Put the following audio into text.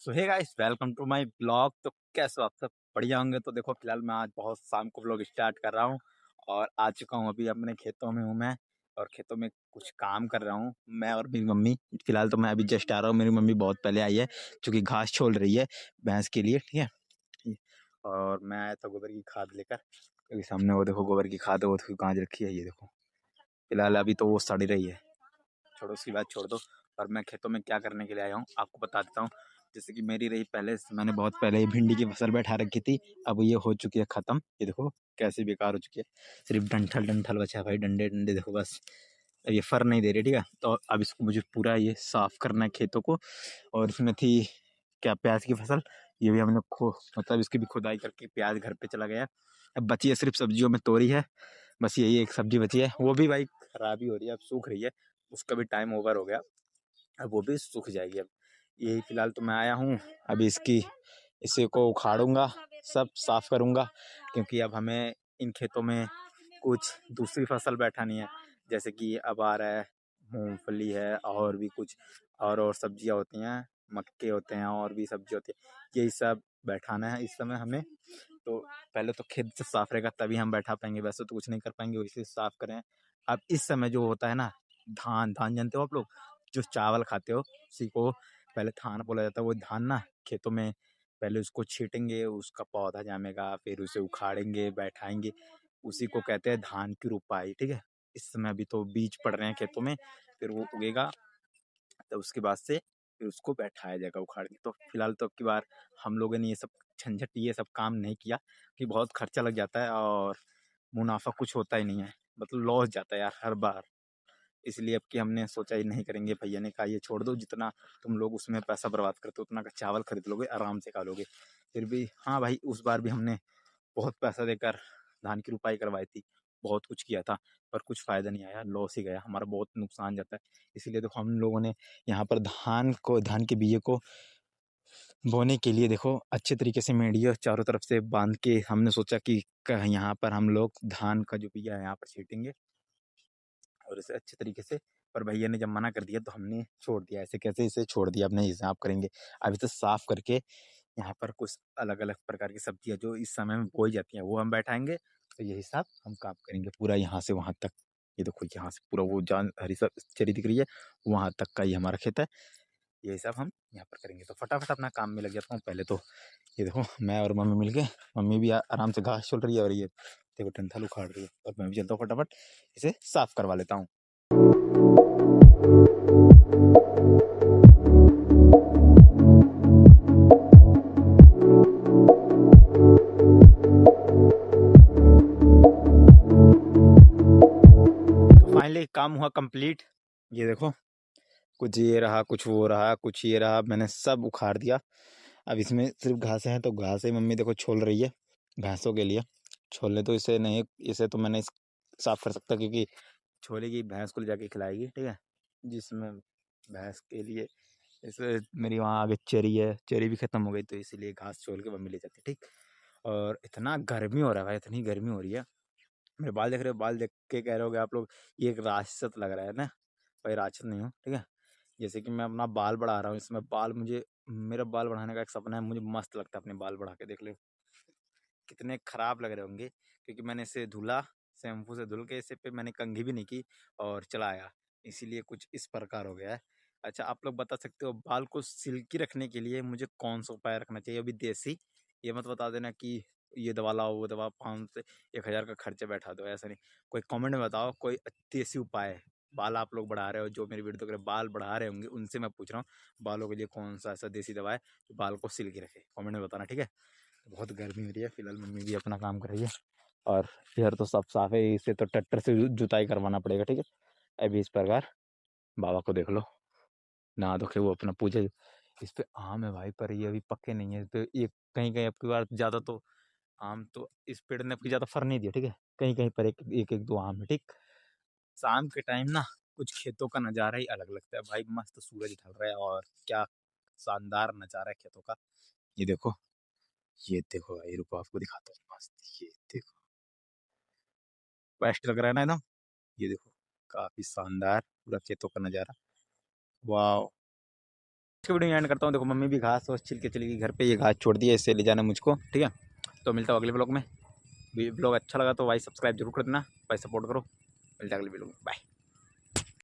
So hey guys, welcome to my blog. तो कैसे हो आप सब? बढ़िया होंगे। तो देखो, फिलहाल मैं आज बहुत शाम को ब्लॉग स्टार्ट कर रहा हूँ और आ चुका हूँ। अभी अपने खेतों में हूँ मैं, और खेतों में कुछ काम कर रहा हूँ मैं और मेरी मम्मी। फिलहाल तो मैं अभी जस्ट आ रहा हूँ, मेरी मम्मी बहुत पहले आई है क्योंकि घास छोल रही है भैंस के लिए। ठीक है। और मैं आया था गोबर की खाद लेकर, क्योंकि सामने वो देखो गोबर की खाद है, वो देखो कहाँ रखी है, ये देखो। फिलहाल अभी तो वो सड़ रही है, छोड़ो उसकी बात छोड़ दो। और मैं खेतों में क्या करने के लिए आया हूँ आपको बता देता हूँ। जैसे कि मेरी रही पहले, मैंने बहुत पहले ही भिंडी की फसल बैठा रखी थी। अब ये हो चुकी है खत्म, ये देखो कैसी बेकार हो चुकी है। सिर्फ डंठल डंठल बचा है भाई, डंडे डंडे देखो बस। अब ये फर नहीं दे रही, ठीक है। तो अब इसको मुझे पूरा ये साफ करना है खेतों को। और इसमें थी क्या, प्याज की फसल। ये भी हमने मतलब इसकी भी खुदाई करके प्याज घर पे चला गया। अब बची है सिर्फ सब्जियों में तोरी है, बस यही एक सब्जी बची है। वो भी भाई खराब ही हो रही है, अब सूख रही है, उसका भी टाइम ओवर हो गया, अब वो भी सूख जाएगी। अब यही फिलहाल तो मैं आया हूँ। अभी इसी को उखाड़ूंगा, सब साफ करूंगा, क्योंकि अब हमें इन खेतों में कुछ दूसरी फसल बैठानी है। जैसे कि अब आ रहा है मूंगफली है, और भी कुछ और सब्जियां होती हैं, मक्के होते हैं, और भी सब्जी होती है। यही सब बैठाना है इस समय हमें। तो पहले तो खेत से साफ रहेगा तभी हम बैठा पाएंगे, वैसे तो कुछ नहीं कर पाएंगे, वैसे साफ करें। अब इस समय जो होता है ना, धान धान जानते हो आप लोग, जो चावल खाते हो उसी को पहले धान बोला जाता है। वो धान ना खेतों में पहले उसको छीटेंगे, उसका पौधा जामेगा, फिर उसे उखाड़ेंगे, बैठाएंगे, उसी को कहते हैं धान की रुपाई। ठीक है। इस समय अभी तो बीज पड़ रहे हैं खेतों में, फिर वो उगेगा, तो उसके बाद से फिर उसको बैठाया जाएगा उखाड़ के। तो फिलहाल तो अब की बार हम लोगों ने ये सब झंझट, ये सब काम नहीं किया कि बहुत खर्चा लग जाता है और मुनाफा कुछ होता ही नहीं है, मतलब लॉस जाता है यार हर बार। इसलिए अब कि हमने सोचा ही नहीं करेंगे। भैया ने कहा ये छोड़ दो, जितना तुम लोग उसमें पैसा बर्बाद करते हो उतना का चावल खरीद लोगे, आराम से खा लोगे। फिर भी हाँ भाई, उस बार भी हमने बहुत पैसा देकर धान की रुपाई करवाई थी, बहुत कुछ किया था, पर कुछ फायदा नहीं आया, लॉस ही गया हमारा, बहुत नुकसान जाता है। इसीलिए देखो हम लोगों ने यहाँ पर धान के बीजे को बोने के लिए देखो अच्छे तरीके से मेढ़िया चारों तरफ से बांध के हमने सोचा कि यहाँ पर हम लोग धान का जो बिया है यहाँ पर छीटेंगे, और इसे अच्छे तरीके से। पर भैया ने जब मना कर दिया तो हमने छोड़ दिया, ऐसे कैसे इसे छोड़ दिया, अपने हिसाब करेंगे। अभी तो साफ करके यहाँ पर कुछ अलग अलग प्रकार की सब्जियां जो इस समय में बोई जाती हैं वो हम बैठाएंगे, तो ये हिसाब हम काम करेंगे पूरा यहाँ से वहां तक। ये देखो यहाँ से पूरा वो जान हरी सब चरी दिख रही है, वहां तक का ही हमारा खेत है। ये हिसाब हम यहाँ पर करेंगे, तो फटाफट अपना काम में लग जाता हूँ पहले तो। ये देखो मैं और मम्मी मिल के, मम्मी भी आराम से घास चल रही है, और ये देखो डंठल उखाड़ रही है, और मैं भी चलता हूँ फटाफट इसे साफ करवा लेता हूँ। तो फाइनली काम हुआ कंप्लीट। ये देखो कुछ ये रहा, कुछ वो रहा, कुछ ये रहा, मैंने सब उखाड़ दिया। अब इसमें सिर्फ घासें हैं, तो घासें मम्मी देखो छोल रही है भैंसों के लिए। छोलने तो इसे नहीं, इसे तो मैंने साफ कर सकता, क्योंकि छोलेगी भैंस को ले जाके खिलाएगी। ठीक है। जिसमें भैंस के लिए इसे मेरी वहाँ आगे चरी है, चरी भी खत्म हो गई, तो इसीलिए घास छोल के मम्मी ले जाती है। ठीक। और इतना गर्मी हो रहा है भाई, इतनी गर्मी हो रही है। मेरे बाल देख रहे हो, बाल देख के कह रहे होगे आप लोग ये एक राक्षस लग रहा है ना। भाई राक्षस नहीं हूँ, ठीक है। जैसे कि मैं अपना बाल बढ़ा रहा हूँ इसमें, बाल मुझे, मेरा बाल बढ़ाने का एक सपना है, मुझे मस्त लगता है अपने बाल बढ़ा के। देख ले कितने खराब लग रहे होंगे, क्योंकि मैंने इसे धुला, शैम्पू से धुल के, इसे पे मैंने कंघी भी नहीं की और चलाया, इसीलिए कुछ इस प्रकार हो गया है। अच्छा, आप लोग बता सकते हो बाल को सिल्की रखने के लिए मुझे कौन सा उपाय रखना चाहिए अभी देसी? ये मत बता देना कि ये दवा लाओ, वो दवा 500 से 1000 का खर्चा बैठा दो, ऐसा नहीं। कोई कमेंट में बताओ कोई देसी उपाय है। बाल आप लोग बढ़ा रहे हो, जो मेरी वीडियो के बाल बढ़ा रहे होंगे उनसे मैं पूछ रहा हूँ, बालों के लिए कौन सा ऐसा देसी दवा है जो बाल को सिल्की रखे, कमेंट में बताना, ठीक है। बहुत गर्मी हो रही है, फिलहाल मम्मी भी अपना काम कर रही है, और इधर तो सब साफ है, इसे तो ट्रैक्टर से जुताई करवाना पड़ेगा। ठीक है। अभी इस प्रकार बाबा को देख लो, नहा धो के वो अपना पूजा। इस पे आम है भाई, पर ये अभी पक्के नहीं है, तो ये कहीं कहीं अब की बार ज्यादा तो आम तो इस पेड़ ने ज्यादा फर नहीं दिया। ठीक है। कहीं कहीं पर एक दो आम है। ठीक। शाम के टाइम ना कुछ खेतों का नजारा ही अलग लगता है भाई, मस्त सूरज ढल रहा है, और क्या शानदार नजारा है खेतों का। ये देखो, ये देखो भाई, रुको आपको दिखाता हूँ मस्त, ये देखो बेस्ट लग रहा है ना एकदम। ये देखो काफी शानदार पूरा खेतों का नजारा। वाह। इसकी वीडियो एंड करता हूँ। देखो मम्मी भी घास वास छिल के चली गई घर पे, ये घास छोड़ दी है, इससे ले जाना मुझको, ठीक है। तो मिलता हूँ अगले ब्लॉग में। ब्लॉग अच्छा लगा तो भाई सब्सक्राइब जरूर कर देना भाई, सपोर्ट करो। मिलता है अगले ब्लॉग में, बाय।